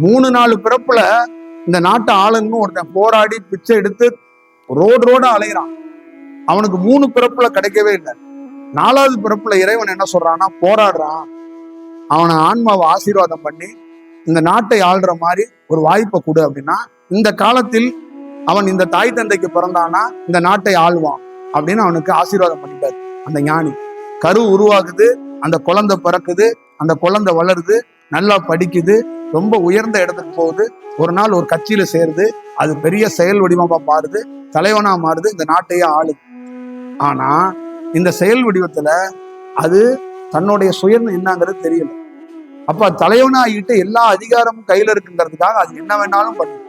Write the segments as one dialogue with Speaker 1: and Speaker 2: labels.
Speaker 1: 3-4 பிறப்புல இந்த நாட்டை ஆளுங்கன்னு ஒருத்தன் போராடி பிச்சை எடுத்து ரோடு அலைகிறான். அவனுக்கு 3 பிறப்புல கிடைக்கவே இல்லை. 4வது பிறப்புல இறைவன் என்ன சொல்றான்னா, போராடுறான், அவனை ஆன்மாவை ஆசீர்வாதம் பண்ணி இந்த நாட்டை ஆள்ற மாதிரி ஒரு வாய்ப்பை கொடு அப்படின்னா, இந்த காலத்தில் அவன் இந்த தாய் தந்தைக்கு பிறந்தானா இந்த நாட்டை ஆள்வான் அப்படின்னு அவனுக்கு ஆசீர்வாதம் பண்ணிட்டாரு அந்த ஞானி. கரு உருவாகுது, அந்த குழந்தை பிறக்குது, அந்த குழந்தை வளருது, நல்லா படிக்குது, ரொம்ப உயர்ந்த இடத்துக்கு போகுது, ஒரு நாள் ஒரு கட்சியில சேருது, அது பெரிய செயல் வடிவமா மாறுது, தலைவனா மாறுது, இந்த நாட்டையே ஆளுது. ஆனா இந்த செயல் வடிவத்துல அது தன்னுடைய சுயம் என்னங்கிறது தெரியல. அப்ப தலைவனாகிட்டு எல்லா அதிகாரமும் கையில இருக்குங்கிறதுக்காக அது என்ன வேணாலும் பண்ணும்.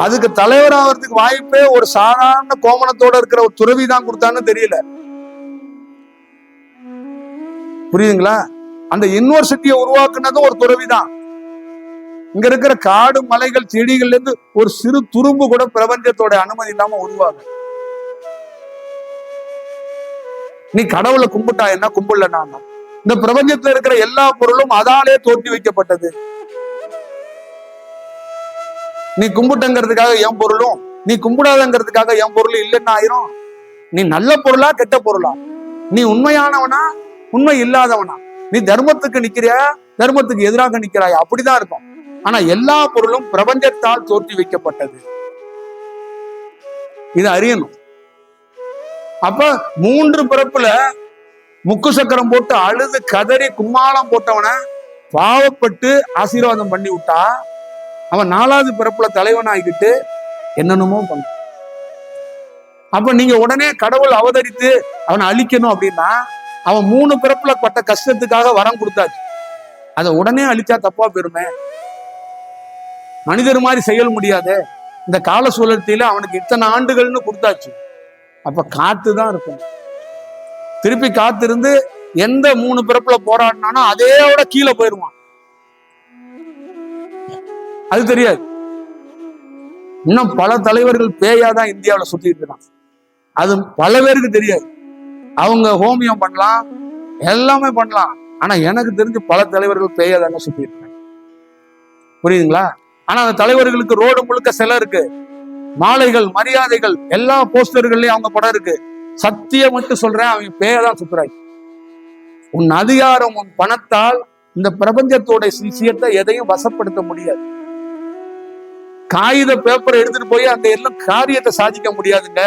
Speaker 1: அதுக்கு தலைவராகிறதுக்கு வாய்ப்பே ஒரு சாதாரண கோமணத்தோட இருக்கிற ஒரு துறவி தான் கொடுத்தான்னு தெரியல. புரியுதுங்களா? அந்த யூனிவர்சிட்டியை உருவாக்குனதும் ஒரு துறவிதான். இங்க இருக்கிற காடு மலைகள் செடிகள்ல இருந்து ஒரு சிறு துரும்பு கூட பிரபஞ்சத்தோட அனுமதி இல்லாம உருவாகு. நீ கடவுளை கும்பிட்டா என்ன, கும்பிடலன்னா? இந்த பிரபஞ்சத்துல இருக்கிற எல்லா பொருளும் அதாலே தோற்றி வைக்கப்பட்டது. நீ கும்பிட்டங்கிறதுக்காக என் பொருளும், நீ கும்பிடாதங்கிறதுக்காக என் பொருள் இல்லைன்னு ஆயிரும். நீ நல்ல பொருளா கெட்ட பொருளா, நீ உண்மையானவனா உண்மை இல்லாதவனா, நீ தர்மத்துக்கு நிக்கிறியா தர்மத்துக்கு எதிராக நிக்கிறாயா, அப்படிதான் இருக்கும். ஆனா எல்லா பொருளும் பிரபஞ்சத்தால் தோற்றி வைக்கப்பட்டது. இதை அறியணும். அப்ப 3 பிறப்புல முக்கு சக்கரம் போட்டு அழுது கதறி கும்மாளம் போட்டவனை பாவப்பட்டு ஆசீர்வாதம் பண்ணி விட்டா, அவன் 4வது பிறப்புல தலைவன் ஆகிட்டு என்னென்னமோ பண்ண. அப்ப நீங்க உடனே கடவுள் அவதரித்து அவனை அழிக்கணும் அப்படின்னா, அவன் 3 பிறப்புல பட்ட கஷ்டத்துக்காக வரம் கொடுத்தாச்சு, அதை உடனே அழிச்சா தப்பா போயிருமே. மனிதர் மாதிரி செய்ய முடியாது. இந்த கால சுழற்சியில அவனுக்கு இத்தனை ஆண்டுகள்னு கொடுத்தாச்சு. அப்ப காத்துதான் இருக்கும். திருப்பி காத்திருந்து எந்த 3 பிறப்புல போராடினானோ அதேயோட கீழே போயிருவான். அது தெரியாது. இன்னும் பல தலைவர்கள் பேயாதான் இந்தியாவில் சுத்திட்டு இருக்கான். அது பல பேருக்கு தெரியாது. அவங்க ஹோமியம் பண்ணலாம், எல்லாமே பண்ணலாம். ஆனா எனக்கு தெரிஞ்சு பல தலைவர்கள் பேயாதாங்க சுத்திட்டு இருக்காங்க. புரியுதுங்களா? ஆனா அந்த தலைவர்களுக்கு ரோடு முழுக்க சிலை இருக்கு, மாலைகள், மரியாதைகள், எல்லா போஸ்டர்கள்லயும் அவங்க படம் இருக்கு. சத்தியம் மட்டும் சொல்றேன், அவங்க பேயதான் சுத்துறாங்க. உன் அதிகாரம், உன் பணத்தால் இந்த பிரபஞ்சத்தோட விஷயத்தை எதையும் வசப்படுத்த முடியாது. காகித பேப்பரை எடுத்துட்டு போய் அந்த எல்லாம் காரியத்தை சாதிக்க முடியாதுங்க.